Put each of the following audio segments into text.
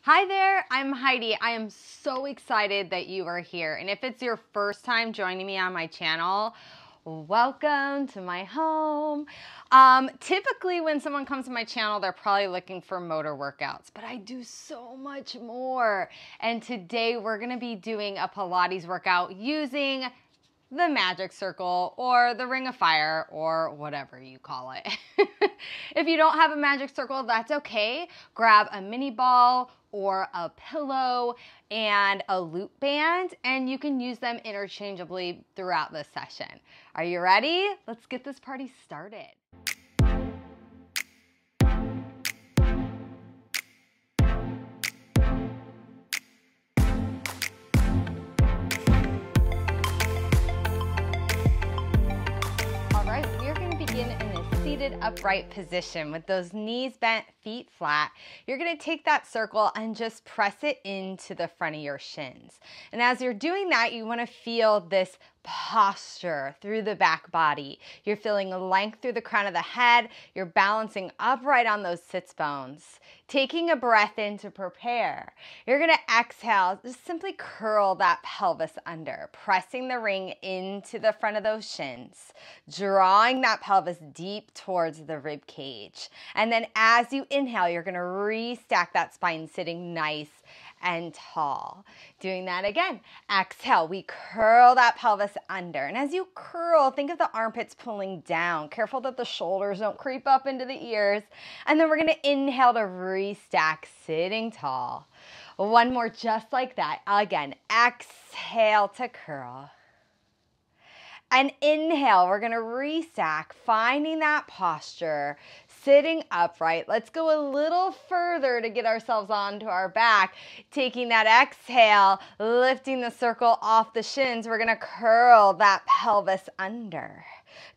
Hi there, I'm Heidi. I am so excited that you are here. And if it's your first time joining me on my channel, welcome to my home. Typically when someone comes to my channel, they're probably looking for motor workouts, but I do so much more. And today we're gonna be doing a Pilates workout using the magic circle or the ring of fire or whatever you call it. If you don't have a magic circle, that's okay. Grab a mini ball or a pillow and a loop band, and you can use them interchangeably throughout the session. Are you ready? Let's get this party started. In a seated upright position with those knees bent, feet flat. You're going to take that circle and just press it into the front of your shins. And as you're doing that, you want to feel this posture through the back body. You're feeling length through the crown of the head. You're balancing upright on those sits bones. Taking a breath in to prepare. You're going to exhale, just simply curl that pelvis under, pressing the ring into the front of those shins, drawing that pelvis deep towards the rib cage. And then as you inhale, you're going to restack that spine, sitting nice and tall. Doing that again. Exhale, we curl that pelvis under. And as you curl, think of the armpits pulling down. Careful that the shoulders don't creep up into the ears. And then we're going to inhale to restack, sitting tall. One more just like that. Again, exhale to curl. And inhale, we're going to restack, finding that posture, sitting upright. Let's go a little further to get ourselves onto our back. Taking that exhale, lifting the circle off the shins, we're going to curl that pelvis under.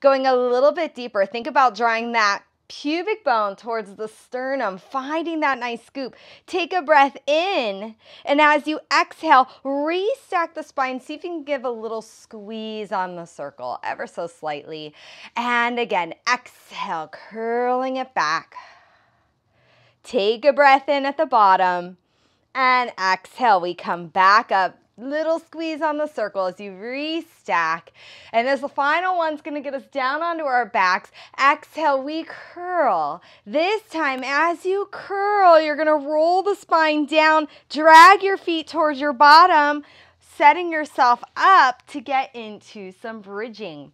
Going a little bit deeper, think about drawing that pubic bone towards the sternum, finding that nice scoop. Take a breath in, and as you exhale, restack the spine. See if you can give a little squeeze on the circle, ever so slightly. And again, exhale, curling it back. Take a breath in at the bottom, and exhale, we come back up. Little squeeze on the circle as you restack. And as the final one's going to get us down onto our backs, exhale, we curl. This time, as you curl, you're going to roll the spine down, drag your feet towards your bottom, setting yourself up to get into some bridging.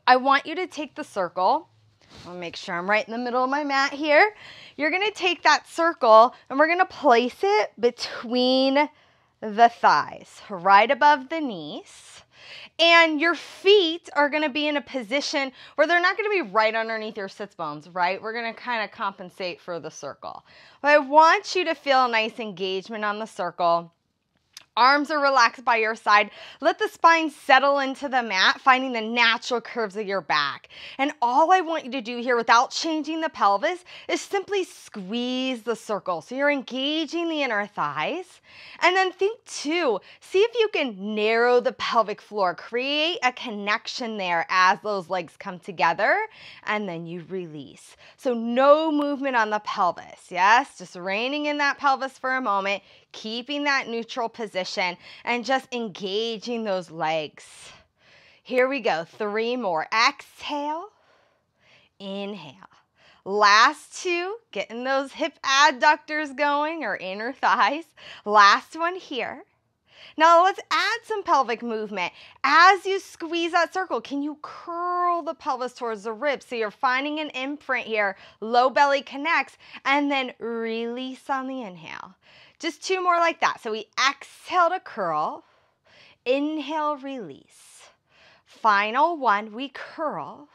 I want you to take the circle. I'll make sure I'm right in the middle of my mat here. You're going to take that circle and we're going to place it between the thighs, right above the knees. And your feet are going to be in a position where they're not going to be right underneath your sits bones, right? We're going to kind of compensate for the circle. But I want you to feel a nice engagement on the circle. Arms are relaxed by your side. Let the spine settle into the mat, finding the natural curves of your back. And all I want you to do here without changing the pelvis is simply squeeze the circle. So you're engaging the inner thighs. And then think too, see if you can narrow the pelvic floor. Create a connection there as those legs come together. And then you release. So no movement on the pelvis. Yes, just reining in that pelvis for a moment. Keeping that neutral position and just engaging those legs. Here we go. 3 more. Exhale. Inhale. Last 2. Getting those hip adductors going or inner thighs. Last one here. Now let's add some pelvic movement. As you squeeze that circle, can you curl the pelvis towards the ribs? So you're finding an imprint here. Low belly connects and then release on the inhale. Just 2 more like that. So we exhale to curl, inhale, release. Final one, we curl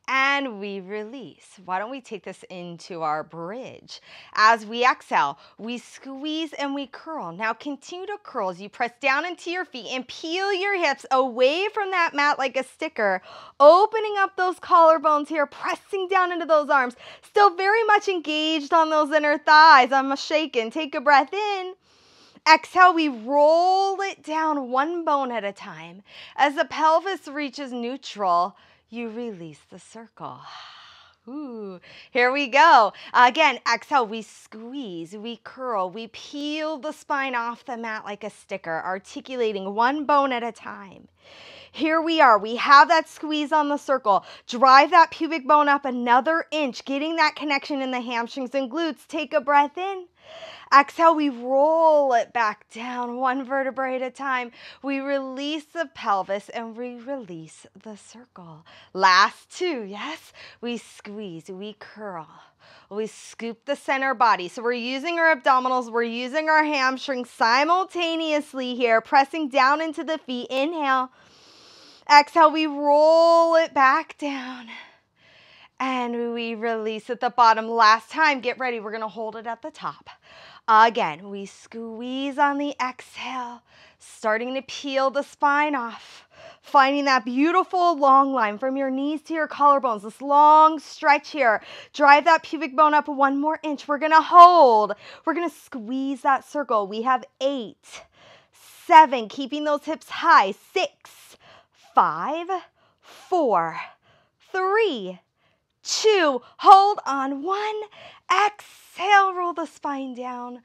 and we release. Why don't we take this into our bridge? As we exhale, we squeeze and we curl. Now continue to curl as you press down into your feet and peel your hips away from that mat like a sticker, opening up those collarbones here, pressing down into those arms, still very much engaged on those inner thighs. I'm shaking. Take a breath in. Exhale, we roll it down one bone at a time. As the pelvis reaches neutral, you release the circle. Ooh, here we go. Again, exhale, we squeeze, we curl, we peel the spine off the mat like a sticker, articulating one bone at a time. Here we are. We have that squeeze on the circle. Drive that pubic bone up another inch, getting that connection in the hamstrings and glutes. Take a breath in. Exhale, we roll it back down one vertebrae at a time. We release the pelvis and we release the circle. Last two, yes? We squeeze, we curl. We scoop the center body. So we're using our abdominals, we're using our hamstrings simultaneously here, pressing down into the feet. Inhale. Exhale, we roll it back down. And we release at the bottom. Last time, get ready. We're going to hold it at the top. Again, we squeeze on the exhale, starting to peel the spine off, finding that beautiful long line from your knees to your collarbones, this long stretch here. Drive that pubic bone up one more inch. We're going to hold. We're going to squeeze that circle. We have 8, 7, keeping those hips high, 6, 5, 4, 3, 2, hold on, 1, exhale, roll the spine down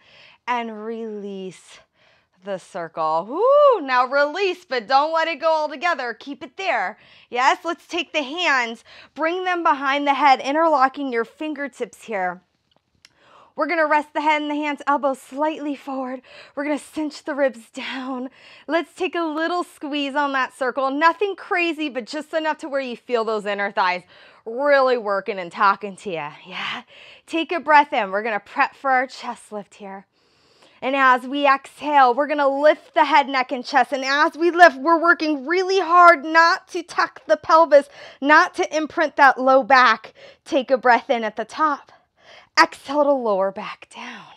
and release the circle. Woo, now release, but don't let it go all together. Keep it there. Yes, let's take the hands, bring them behind the head, interlocking your fingertips here. We're going to rest the head and the hands, elbows slightly forward. We're going to cinch the ribs down. Let's take a little squeeze on that circle. Nothing crazy, but just enough to where you feel those inner thighs really working and talking to you. Yeah. Take a breath in. We're going to prep for our chest lift here. And as we exhale, we're going to lift the head, neck, and chest. And as we lift, we're working really hard not to tuck the pelvis, not to imprint that low back. Take a breath in at the top. Exhale to lower back down.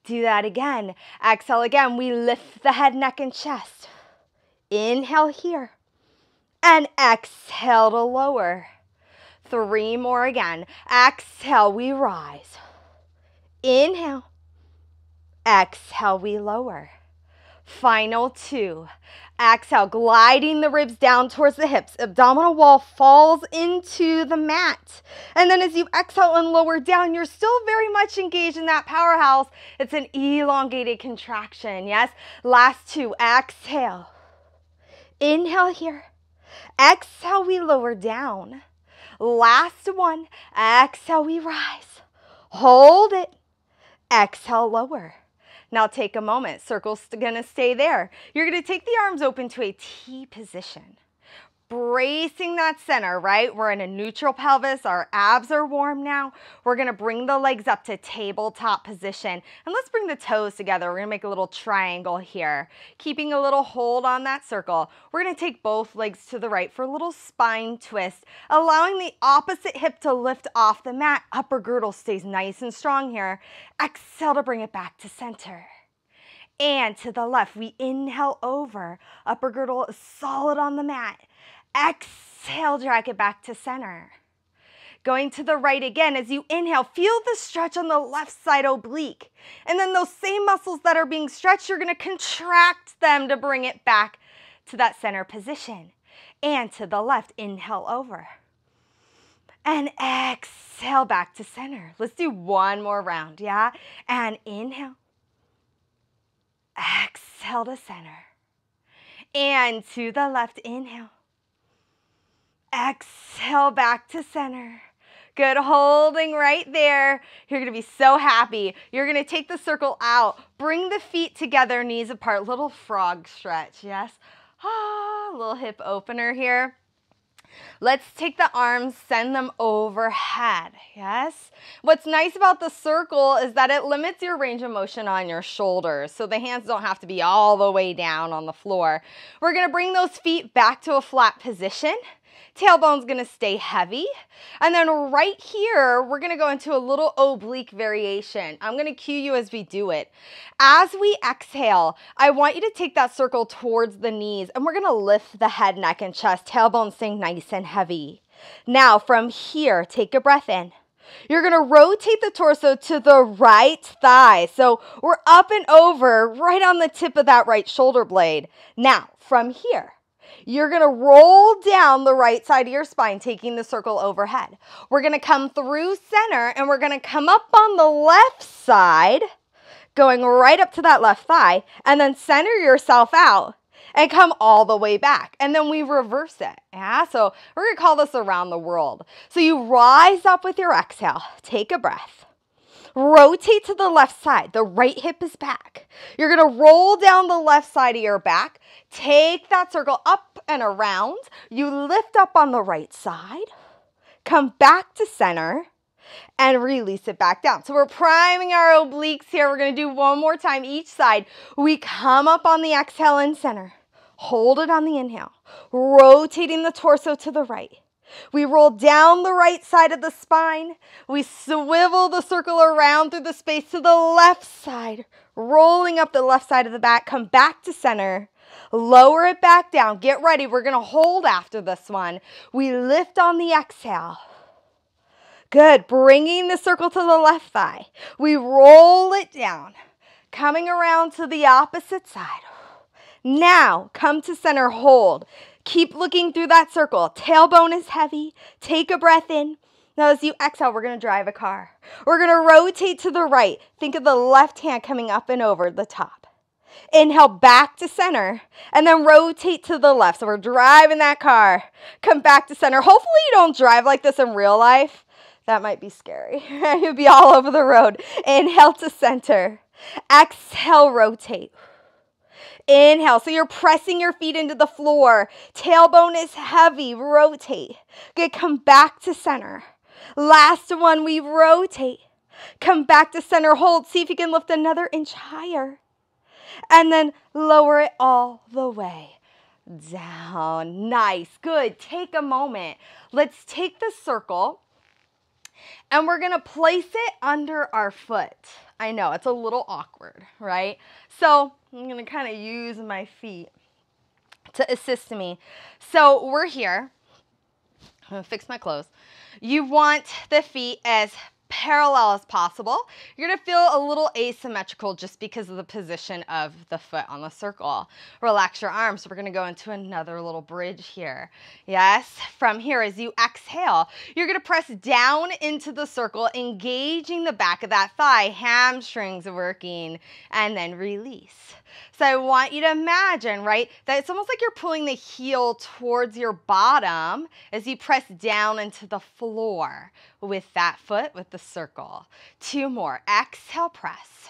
Do that again. Exhale again. We lift the head, neck, and chest. Inhale here. And exhale to lower. 3 more again. Exhale, we rise. Inhale. Exhale, we lower. Final 2. Exhale, gliding the ribs down towards the hips. Abdominal wall falls into the mat. And then as you exhale and lower down, you're still very much engaged in that powerhouse. It's an elongated contraction, yes? Last 2. Exhale. Inhale here. Exhale, we lower down. Last 1. Exhale, we rise. Hold it. Exhale, lower. Now take a moment. Circle's going to stay there. You're going to take the arms open to a T position. Bracing that center, right? We're in a neutral pelvis. Our abs are warm now. We're going to bring the legs up to tabletop position. And let's bring the toes together. We're going to make a little triangle here. Keeping a little hold on that circle. We're going to take both legs to the right for a little spine twist, allowing the opposite hip to lift off the mat. Upper girdle stays nice and strong here. Exhale to bring it back to center. And to the left, we inhale over. Upper girdle is solid on the mat. Exhale, drag it back to center. Going to the right again, as you inhale, feel the stretch on the left side oblique. And then those same muscles that are being stretched, you're going to contract them to bring it back to that center position. And to the left, inhale over. And exhale back to center. Let's do one more round, yeah? And inhale. Exhale to center. And to the left, inhale. Exhale back to center. Good, holding right there. You're going to be so happy. You're going to take the circle out. Bring the feet together, knees apart. Little frog stretch, yes? Little hip opener here. Let's take the arms, send them overhead, yes? What's nice about the circle is that it limits your range of motion on your shoulders, so the hands don't have to be all the way down on the floor. We're going to bring those feet back to a flat position. Tailbone's going to stay heavy. And then right here, we're going to go into a little oblique variation. I'm going to cue you as we do it. As we exhale, I want you to take that circle towards the knees, and we're going to lift the head, neck, and chest. Tailbone staying nice and heavy. Now, from here, take a breath in. You're going to rotate the torso to the right thigh. So we're up and over right on the tip of that right shoulder blade. Now, from here, You're going to roll down the right side of your spine, taking the circle overhead. We're going to come through center, and we're going to come up on the left side, going right up to that left thigh, and then center yourself out and come all the way back. And then we reverse it. Yeah, so we're going to call this around the world. So you rise up with your exhale. Take a breath. Rotate to the left side. The right hip is back. You're going to roll down the left side of your back. Take that circle up and around. You lift up on the right side. Come back to center and release it back down. So we're priming our obliques here. We're going to do one more time each side. We come up on the exhale and center. Hold it on the inhale. Rotating the torso to the right. We roll down the right side of the spine. We swivel the circle around through the space to the left side, rolling up the left side of the back. Come back to center. Lower it back down. Get ready. We're going to hold after this one. We lift on the exhale. Good. Bringing the circle to the left thigh. We roll it down, coming around to the opposite side. Now, come to center, hold. Keep looking through that circle. Tailbone is heavy. Take a breath in. Now, as you exhale, we're going to drive a car. We're going to rotate to the right. Think of the left hand coming up and over the top. Inhale back to center, and then rotate to the left. So we're driving that car. Come back to center. Hopefully you don't drive like this in real life. That might be scary. You'll be all over the road. Inhale to center. Exhale, rotate. Inhale, so you're pressing your feet into the floor. Tailbone is heavy. Rotate. Good, come back to center. Last one, we rotate. Come back to center, hold. See if you can lift another inch higher. And then lower it all the way down. Nice, good. Take a moment. Let's take the circle and we're going to place it under our foot. I know, it's a little awkward, right? So I'm going to kind of use my feet to assist me. So we're here. I'm going to fix my clothes. You want the feet as parallel as possible. You're going to feel a little asymmetrical just because of the position of the foot on the circle. Relax your arms. We're going to go into another little bridge here. Yes, from here as you exhale, you're going to press down into the circle, engaging the back of that thigh, hamstrings working, and then release. So I want you to imagine, right, that it's almost like you're pulling the heel towards your bottom as you press down into the floor with that foot, with the circle. Two more. Exhale, press.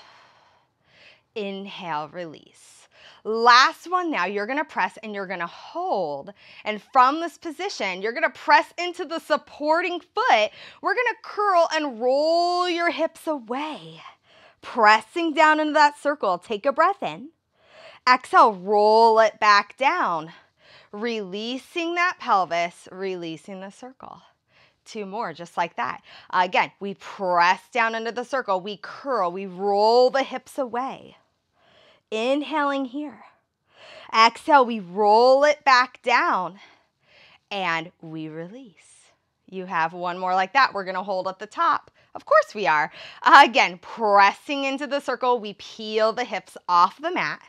Inhale, release. Last one now, you're going to press and you're going to hold. And from this position, you're going to press into the supporting foot. We're going to curl and roll your hips away. Pressing down into that circle. Take a breath in. Exhale, roll it back down. Releasing that pelvis, releasing the circle. Two more, just like that. Again, we press down into the circle. We curl, we roll the hips away. Inhaling here. Exhale, we roll it back down. And we release. You have one more like that. We're going to hold at the top. Of course we are. Again, pressing into the circle. We peel the hips off the mat.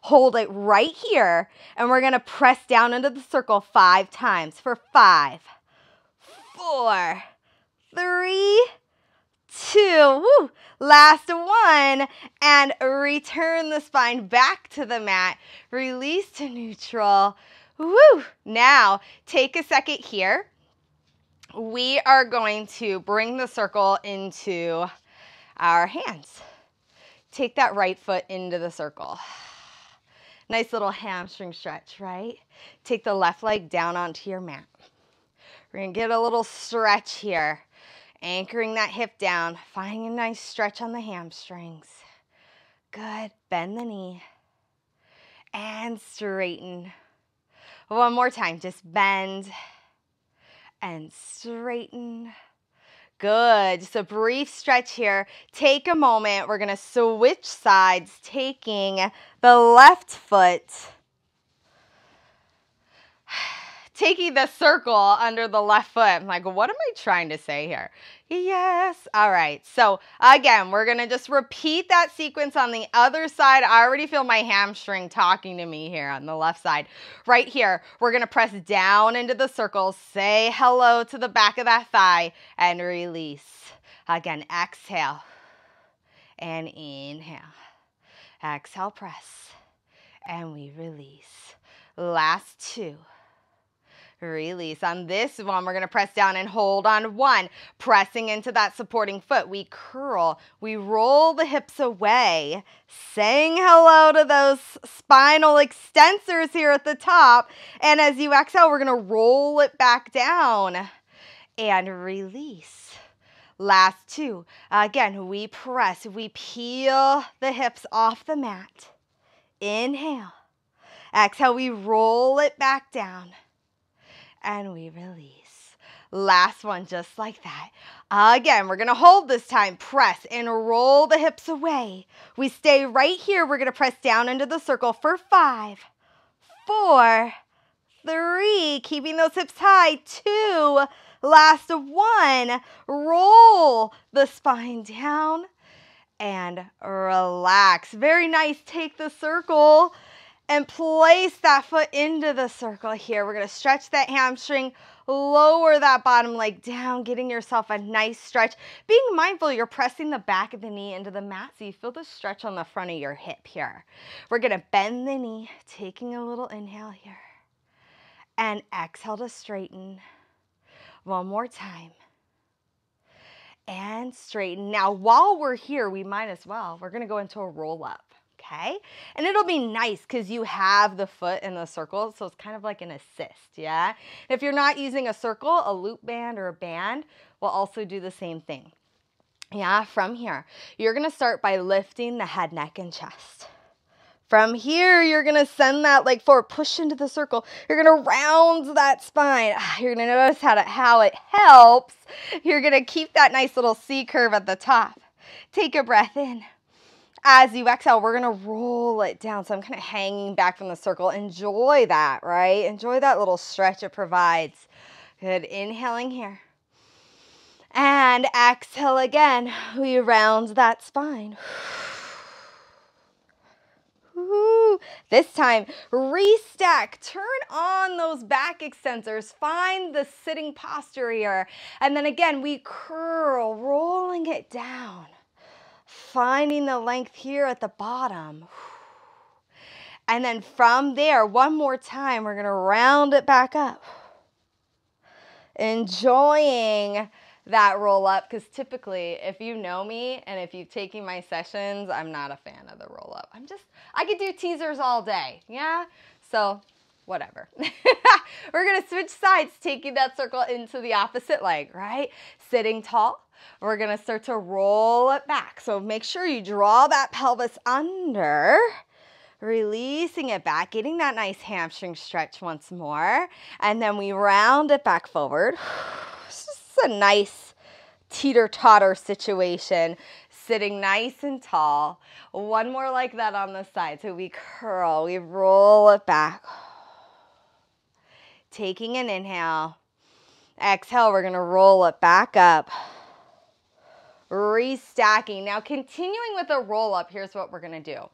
Hold it right here. And we're going to press down into the circle 5 times for 5, 4, 3, 2. Woo. Last one. And return the spine back to the mat. Release to neutral. Woo. Now, take a second here. We are going to bring the circle into our hands. Take that right foot into the circle. Nice little hamstring stretch, right? Take the left leg down onto your mat. We're going to get a little stretch here. Anchoring that hip down. Finding a nice stretch on the hamstrings. Good. Bend the knee. And straighten. One more time. Just bend and straighten. Good. Just a brief stretch here. Take a moment. We're going to switch sides, taking the left foot taking the circle under the left foot. I'm like, what am I trying to say here? Yes. All right. So again, we're going to just repeat that sequence on the other side. I already feel my hamstring talking to me here on the left side. Right here, we're going to press down into the circle, say hello to the back of that thigh, and release. Again, exhale and inhale. Exhale, press, and we release. Last two. Release. On this one, we're going to press down and hold on one, pressing into that supporting foot. We curl, we roll the hips away, saying hello to those spinal extensors here at the top. And as you exhale, we're going to roll it back down and release. Last two. Again, we press, we peel the hips off the mat. Inhale. Exhale, we roll it back down. And we release. Last one, just like that. Again, we're going to hold this time. Press and roll the hips away. We stay right here. We're going to press down into the circle for 5, 4, 3. Keeping those hips high. 2. Last one. Roll the spine down and relax. Very nice. Take the circle and place that foot into the circle here. We're going to stretch that hamstring, lower that bottom leg down, getting yourself a nice stretch. Being mindful you're pressing the back of the knee into the mat so you feel the stretch on the front of your hip here. We're going to bend the knee, taking a little inhale here. And exhale to straighten. One more time. And straighten. Now, while we're here, we might as well. We're going to go into a roll up. Okay, and it'll be nice because you have the foot in the circle, so it's kind of like an assist, yeah? If you're not using a circle, a loop band or a band will also do the same thing. Yeah, from here, you're going to start by lifting the head, neck, and chest. From here, you're going to send that leg forward, push into the circle. You're going to round that spine. You're going to notice how it helps. You're going to keep that nice little C curve at the top. Take a breath in. As you exhale, we're going to roll it down. So I'm kind of hanging back from the circle. Enjoy that, right? Enjoy that little stretch it provides. Good. Inhaling here. And exhale again. We round that spine. This time, restack. Turn on those back extensors. Find the sitting posture here. And then again, we curl, rolling it down. Finding the length here at the bottom. And then from there, one more time, we're going to round it back up. Enjoying that roll up, because typically, if you know me and if you've taken my sessions, I'm not a fan of the roll up. I could do teasers all day, yeah? So, whatever. We're going to switch sides, taking that circle into the opposite leg, right? Sitting tall. We're going to start to roll it back. So make sure you draw that pelvis under, releasing it back, getting that nice hamstring stretch once more. And then we round it back forward. This is a nice teeter-totter situation, sitting nice and tall. One more like that on the side. So we curl, we roll it back. Taking an inhale. Exhale, we're going to roll it back up. Restacking. Now, continuing with a roll up, here's what we're going to do.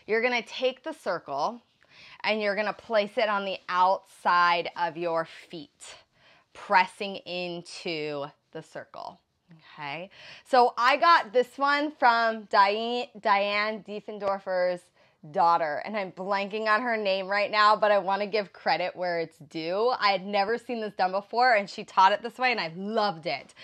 You're going to take the circle and you're going to place it on the outside of your feet, pressing into the circle. Okay, so I got this one from Diane Diefendorfer's daughter, and I'm blanking on her name right now, but I want to give credit where it's due. I had never seen this done before, and she taught it this way, and I loved it.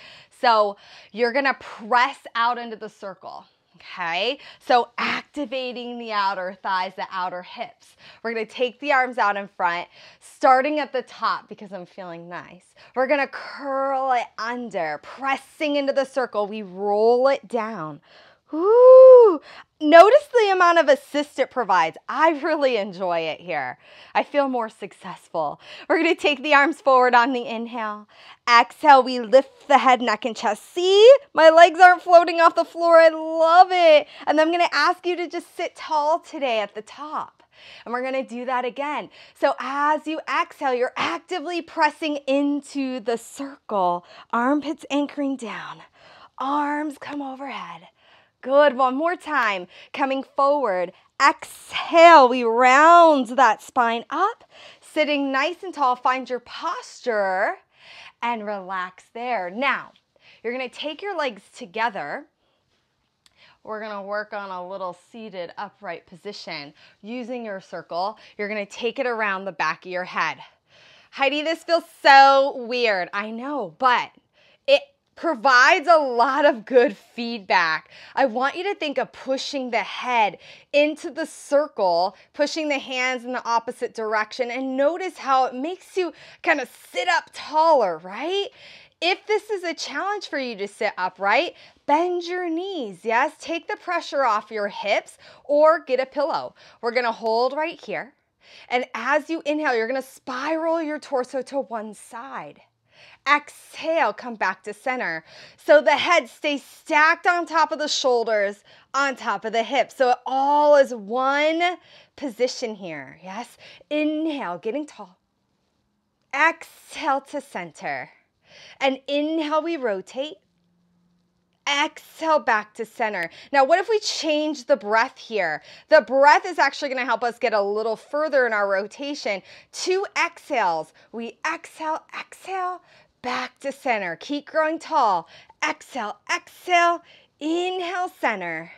So you're going to press out into the circle. Okay, so activating the outer thighs, the outer hips. We're going to take the arms out in front, starting at the top because I'm feeling nice. We're going to curl it under, pressing into the circle. We roll it down. Ooh, notice the amount of assist it provides. I really enjoy it here. I feel more successful. We're going to take the arms forward on the inhale. Exhale, we lift the head, neck, and chest. See, my legs aren't floating off the floor. I love it. And I'm going to ask you to just sit tall today at the top. And we're gonna do that again. So as you exhale, you're actively pressing into the circle. Armpits anchoring down. Arms come overhead. Good, one more time. Coming forward. Exhale, we round that spine up. Sitting nice and tall, find your posture and relax there. Now, you're gonna take your legs together. We're gonna work on a little seated upright position. Using your circle, you're gonna take it around the back of your head. Heidi, this feels so weird. I know, but it provides a lot of good feedback. I want you to think of pushing the head into the circle, pushing the hands in the opposite direction, and notice how it makes you kind of sit up taller, right? If this is a challenge for you to sit upright, bend your knees, yes? Take the pressure off your hips or get a pillow. We're gonna hold right here. And as you inhale, you're gonna spiral your torso to one side. Exhale, come back to center. So the head stays stacked on top of the shoulders, on top of the hips. So it all is one position here, yes? Inhale, getting tall. Exhale to center. And inhale, we rotate. Exhale back to center. Now, what if we change the breath here? The breath is actually going to help us get a little further in our rotation. 2 exhales. We exhale, exhale, back to center. Keep growing tall. Exhale, exhale, inhale, center.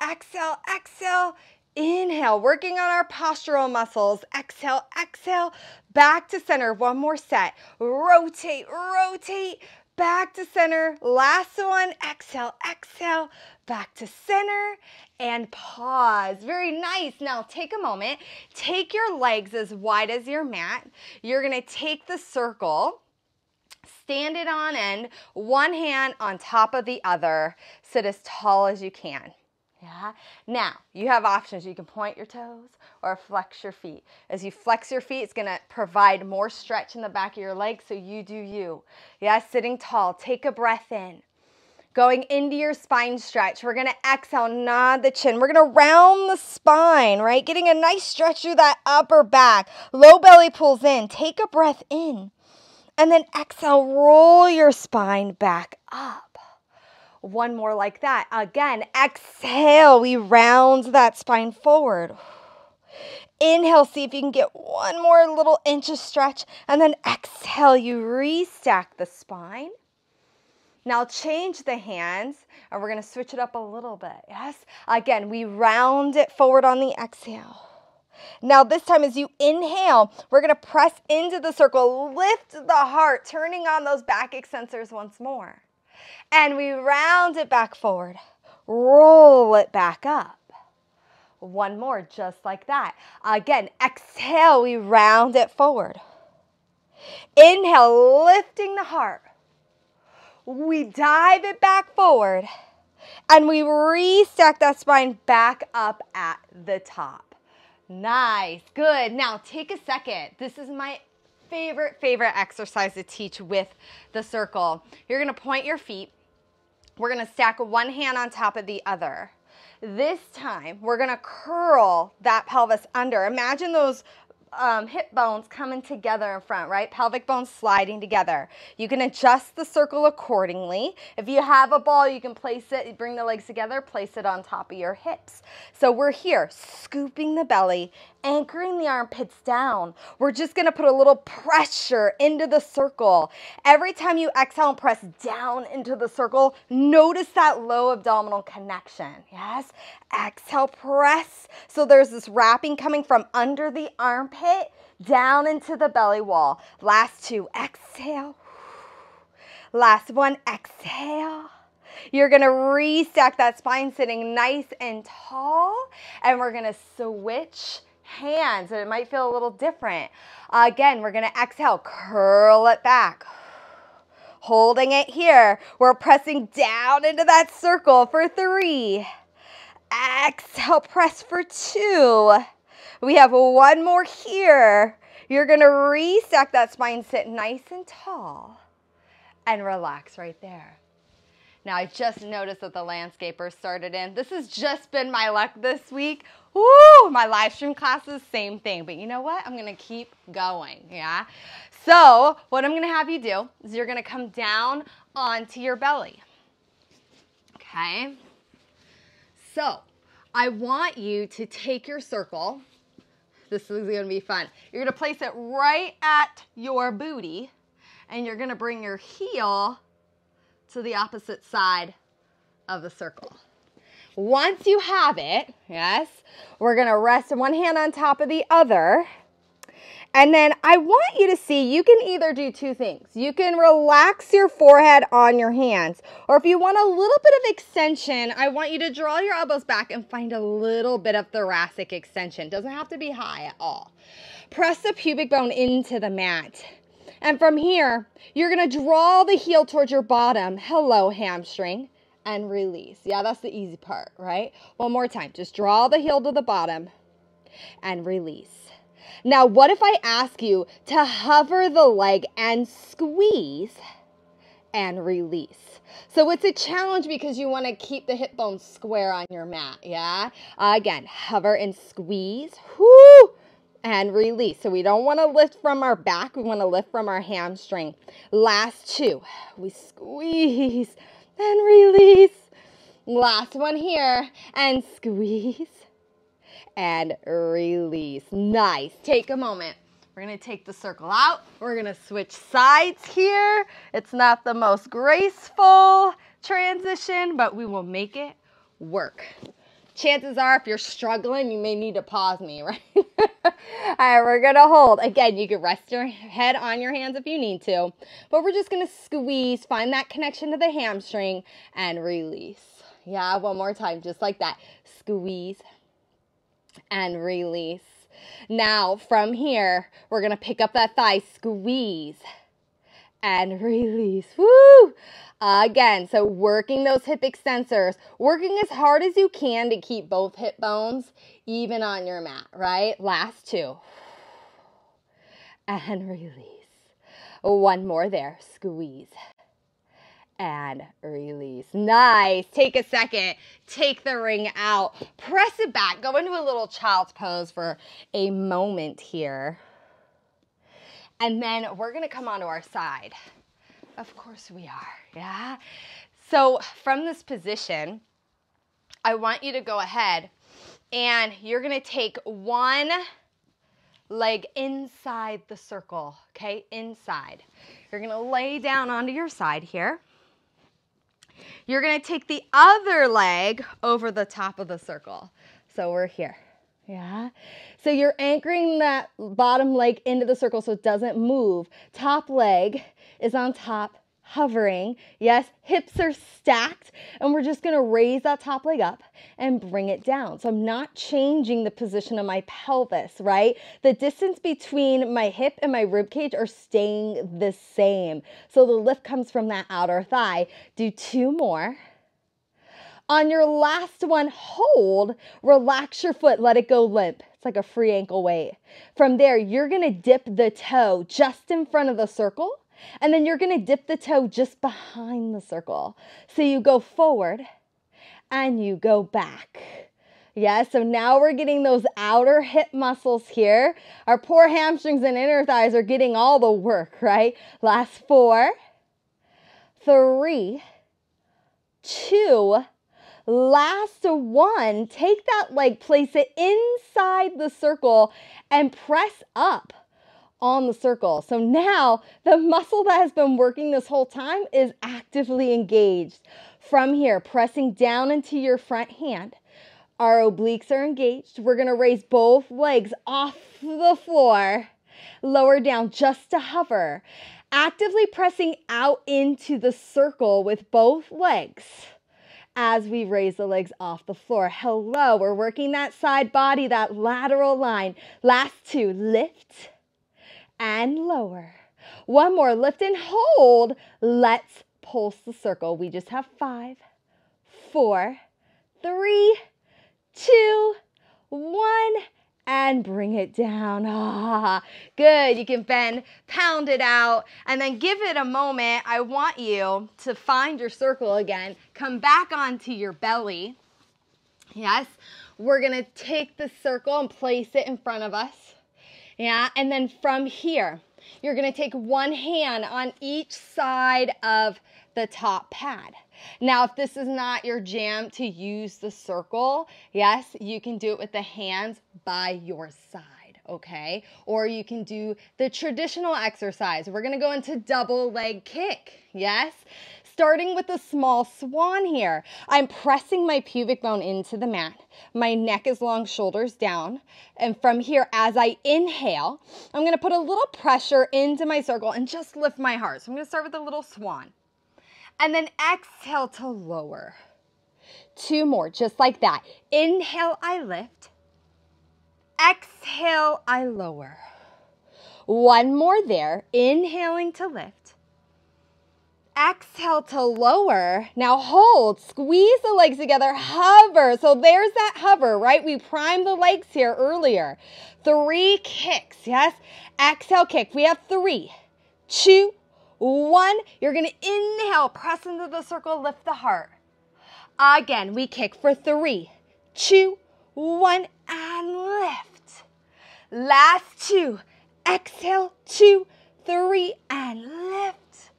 Exhale, exhale, inhale. Working on our postural muscles. Exhale, exhale, back to center. One more set. Rotate, rotate, back to center. Last one. Exhale, exhale, back to center, and pause. Very nice. Now take a moment. Take your legs as wide as your mat. You're going to take the circle, stand it on end, one hand on top of the other. Sit as tall as you can. Yeah. Now, you have options. You can point your toes or flex your feet. As you flex your feet, it's going to provide more stretch in the back of your legs, so you do you. Yeah, sitting tall. Take a breath in. Going into your spine stretch. We're going to exhale, nod the chin. We're going to round the spine, right? Getting a nice stretch through that upper back. Low belly pulls in. Take a breath in. And then exhale, roll your spine back up. One more like that. Again, exhale, we round that spine forward. Inhale, see if you can get one more little inch of stretch. And then exhale, you restack the spine. Now change the hands, and we're going to switch it up a little bit, yes? Again, we round it forward on the exhale. Now this time as you inhale, we're going to press into the circle, lift the heart, turning on those back extensors once more. And we round it back forward, roll it back up. One more, just like that. Again, exhale, we round it forward. Inhale, lifting the heart. We dive it back forward, and we restack that spine back up at the top. Nice, good. Now take a second. This is my favorite exercise to teach with the circle. You're gonna point your feet. We're gonna stack one hand on top of the other. This time, we're gonna curl that pelvis under. Imagine those hip bones coming together in front, right? Pelvic bones sliding together. You can adjust the circle accordingly. If you have a ball, you can place it, bring the legs together, place it on top of your hips. So we're here, scooping the belly, anchoring the armpits down. We're just gonna put a little pressure into the circle. Every time you exhale and press down into the circle, notice that low abdominal connection, yes? Exhale, press. So there's this wrapping coming from under the armpit down into the belly wall. Last 2, exhale. Last one, exhale. You're gonna restack that spine sitting nice and tall, and we're gonna switch hands, and it might feel a little different. Again, we're gonna exhale, curl it back. Holding it here. We're pressing down into that circle for 3. Exhale, press for 2. We have one more here. You're gonna restack that spine, sit nice and tall, and relax right there. Now, I just noticed that the landscaper started in. This has just been my luck this week. Woo! My live stream classes, same thing. But you know what? I'm going to keep going, yeah? So what I'm going to have you do is you're going to come down onto your belly, okay? So I want you to take your circle. This is going to be fun. You're going to place it right at your booty, and you're going to bring your heel to the opposite side of the circle. Once you have it, yes, we're going to rest one hand on top of the other. And then I want you to see, you can either do two things. You can relax your forehead on your hands, or if you want a little bit of extension, I want you to draw your elbows back and find a little bit of thoracic extension. Doesn't have to be high at all. Press the pubic bone into the mat. And from here, you're going to draw the heel towards your bottom. Hello, hamstring. And release. Yeah, that's the easy part, right? One more time. Just draw the heel to the bottom and release. Now, what if I ask you to hover the leg and squeeze and release? So it's a challenge because you want to keep the hip bones square on your mat, yeah? Again, hover and squeeze, whoo, and release. So we don't want to lift from our back, we want to lift from our hamstring. Last two, we squeeze and release. Last one here, and squeeze and release. Nice. Take a moment. We're going to take the circle out. We're going to switch sides here. It's not the most graceful transition, but we will make it work. Chances are, if you're struggling, you may need to pause me, right? All right, we're going to hold. Again, you can rest your head on your hands if you need to, but we're just going to squeeze, find that connection to the hamstring, and release. Yeah, one more time, just like that. Squeeze and release. Now, from here, we're going to pick up that thigh, squeeze and release. Woo! Again, so working those hip extensors, working as hard as you can to keep both hip bones even on your mat, right? Last two. And release. One more there, squeeze and release. Nice. Take a second. Take the ring out. Press it back. Go into a little child's pose for a moment here. And then we're going to come onto our side. Of course we are, yeah? So from this position, I want you to go ahead and you're going to take one leg inside the circle, okay? Inside. You're going to lay down onto your side here. You're going to take the other leg over the top of the circle. So we're here, yeah? So you're anchoring that bottom leg into the circle so it doesn't move. Top leg is on top, hovering. Yes, hips are stacked, and we're just going to raise that top leg up and bring it down. So I'm not changing the position of my pelvis, right? The distance between my hip and my rib cage are staying the same. So the lift comes from that outer thigh. Do two more. On your last one, hold, relax your foot, let it go limp. It's like a free ankle weight. From there, you're going to dip the toe just in front of the circle, and then you're going to dip the toe just behind the circle. So you go forward and you go back. Yeah, so now we're getting those outer hip muscles here. Our poor hamstrings and inner thighs are getting all the work, right? Last 4, 3, 2, last 1, take that leg, place it inside the circle and press up on the circle. So now the muscle that has been working this whole time is actively engaged. From here, pressing down into your front hand, our obliques are engaged. We're going to raise both legs off the floor, lower down just to hover, actively pressing out into the circle with both legs as we raise the legs off the floor. Hello, we're working that side body, that lateral line. Last 2, lift and lower. One more, lift and hold. Let's pulse the circle. We just have 5, 4, 3, 2, 1, and bring it down. Ah, good. You can bend, pound it out, and then give it a moment. I want you to find your circle again. Come back onto your belly. Yes. We're going to take the circle and place it in front of us. Yeah. And then from here, you're going to take one hand on each side of the top pad. Now, if this is not your jam to use the circle, yes, you can do it with the hands by your side, okay? Or you can do the traditional exercise. We're gonna go into double leg kick, yes? Starting with a small swan here. I'm pressing my pubic bone into the mat. My neck is long, shoulders down. And from here, as I inhale, I'm gonna put a little pressure into my circle and just lift my heart. So I'm gonna start with a little swan. And then exhale to lower. 2 more, just like that. Inhale, I lift. Exhale, I lower. 1 more there. Inhaling to lift. Exhale to lower. Now hold, squeeze the legs together, hover. So there's that hover, right? We primed the legs here earlier. 3 kicks, yes? Exhale, kick. We have 3, 2, 1. You're going to inhale, press into the circle, lift the heart. Again, we kick for 3, 2, 1, and lift. Last 2. Exhale, 2, 3, and lift.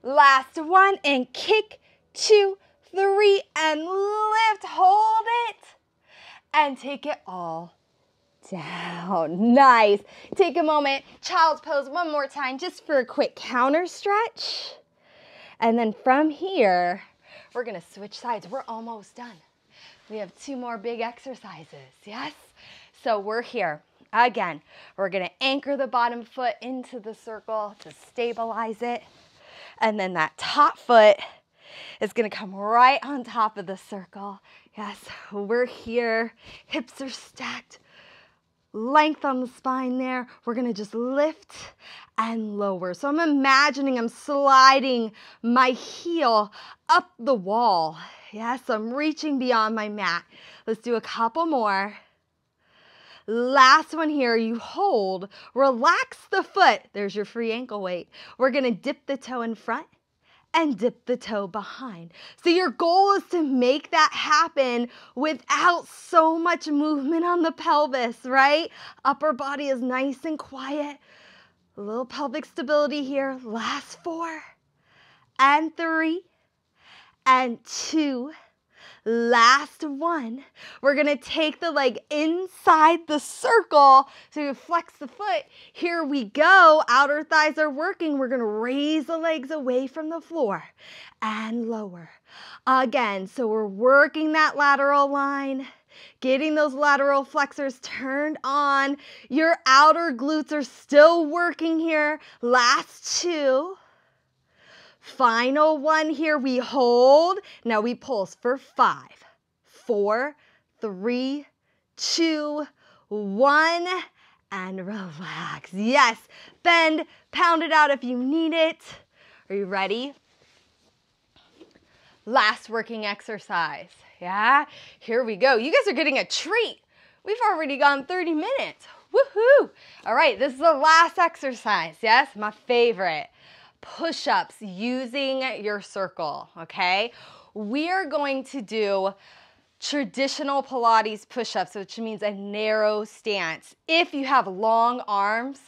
Last 1, and kick, 2, 3, and lift. Hold it. And take it all down. Nice. Take a moment, child's pose one more time just for a quick counter stretch. And then from here, we're going to switch sides. We're almost done. We have 2 more big exercises, yes? So we're here. Again, we're going to anchor the bottom foot into the circle to stabilize it. And then that top foot is going to come right on top of the circle. Yes, we're here. Hips are stacked. Length on the spine there. We're going to just lift and lower. So I'm imagining I'm sliding my heel up the wall. Yes, I'm reaching beyond my mat. Let's do a couple more. Last one here, you hold, relax the foot. There's your free ankle weight. We're going to dip the toe in front and dip the toe behind. So your goal is to make that happen without so much movement on the pelvis, right? Upper body is nice and quiet. A little pelvic stability here. Last 4 and 3 and 2. Last 1. We're going to take the leg inside the circle to flex the foot. Here we go. Outer thighs are working. We're going to raise the legs away from the floor and lower. Again, so we're working that lateral line, getting those lateral flexors turned on. Your outer glutes are still working here. Last 2. Final 1 here, we hold. Now we pulse for 5, 4, 3, 2, 1, and relax. Yes, bend, pound it out if you need it. Are you ready? Last working exercise. Yeah, here we go. You guys are getting a treat. We've already gone 30 minutes. Woohoo! All right, this is the last exercise. Yes, my favorite. Push-ups using your circle, okay? We are going to do traditional Pilates push-ups, which means a narrow stance. If you have long arms,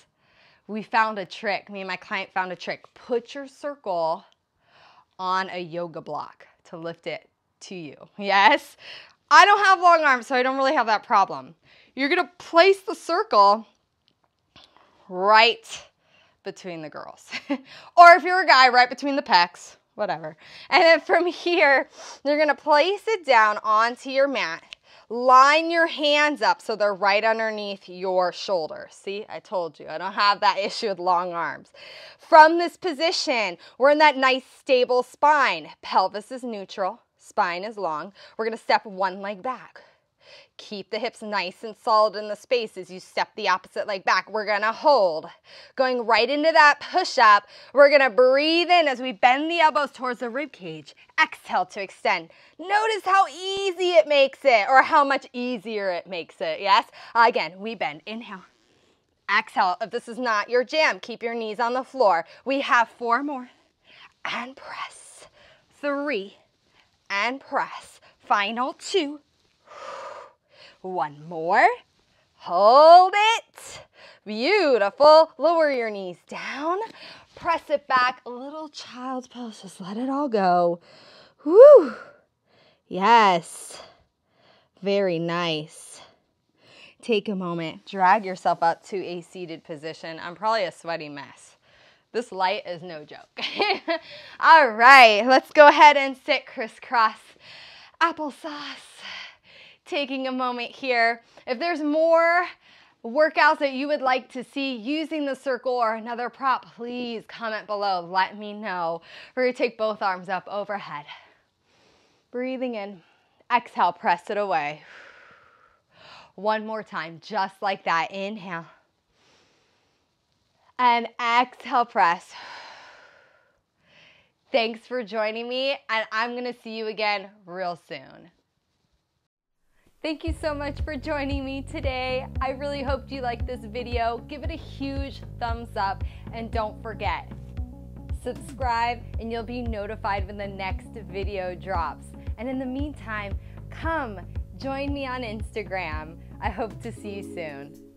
we found a trick. Me and my client found a trick. Put your circle on a yoga block to lift it to you. Yes? I don't have long arms, so I don't really have that problem. You're going to place the circle right between the girls. Or if you're a guy, right between the pecs, whatever. And then from here, you're going to place it down onto your mat. Line your hands up so they're right underneath your shoulders. See, I told you, I don't have that issue with long arms. From this position, we're in that nice stable spine. Pelvis is neutral, spine is long. We're going to step 1 leg back. Keep the hips nice and solid in the space as you step the opposite leg back. We're gonna hold. Going right into that push-up, we're gonna breathe in as we bend the elbows towards the rib cage. Exhale to extend. Notice how easy it makes it, or how much easier it makes it, yes? Again, we bend. Inhale. Exhale. If this is not your jam, keep your knees on the floor. We have 4 more. And press. 3. And press. Final 2. 1 more. Hold it. Beautiful. Lower your knees down. Press it back. A little child's pose. Just let it all go. Woo. Yes. Very nice. Take a moment. Drag yourself up to a seated position. I'm probably a sweaty mess. This light is no joke. All right. Let's go ahead and sit crisscross applesauce. Taking a moment here. If there's more workouts that you would like to see using the circle or another prop, please comment below. Let me know. We're going to take both arms up overhead. Breathing in. Exhale, press it away. One more time, just like that. Inhale. And exhale, press. Thanks for joining me, and I'm going to see you again real soon. Thank you so much for joining me today. I really hoped you liked this video. Give it a huge thumbs up, and don't forget, subscribe and you'll be notified when the next video drops. And in the meantime, come join me on Instagram. I hope to see you soon.